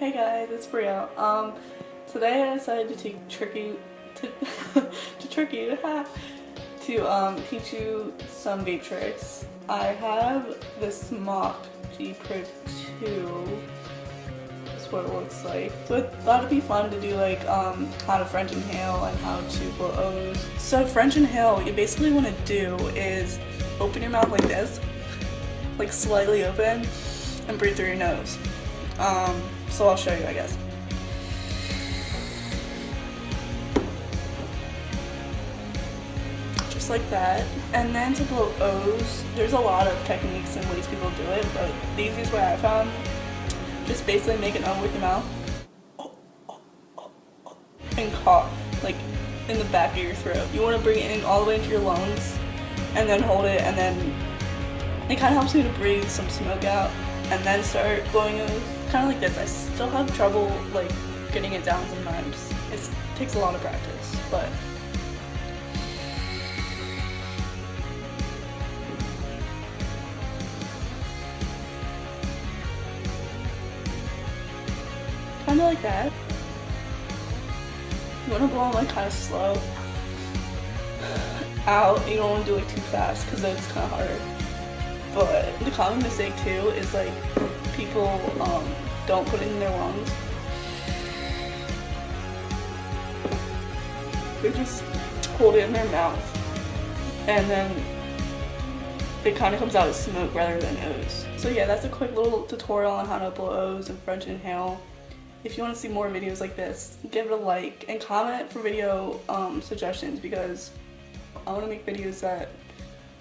Hey guys, it's Bria. Today I decided to take Turkey to Turkey to teach you some vape tricks. I have this mock G Pro 2. That's what it looks like. So I thought it'd be fun to do like how to French inhale and how to blow O's. So French inhale, what you basically want to do is open your mouth like this, like slightly open, and breathe through your nose. So I'll show you, I guess. Just like that. And then to blow O's, there's a lot of techniques and ways people do it, but the easiest way I found, just basically make an O with your mouth and cough, like in the back of your throat. You want to bring it in all the way into your lungs and then hold it, and then it kind of helps you to breathe some smoke out and then start blowing O's. Kind of like this. I still have trouble like getting it down sometimes. It takes a lot of practice, but kind of like that. You want to blow them like kind of slow out. You don't want to do it too fast because then it's kind of harder. But the common mistake too is like people don't put it in their lungs. They just hold it in their mouth and then it kind of comes out as smoke rather than O's. So yeah, that's a quick little tutorial on how to blow O's and French inhale. If you want to see more videos like this, give it a like and comment for video suggestions, because I want to make videos that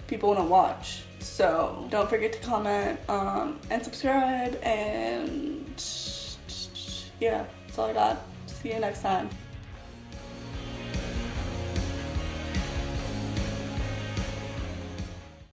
people want to watch. So don't forget to comment and subscribe, and yeah, that's all I got. See you next time.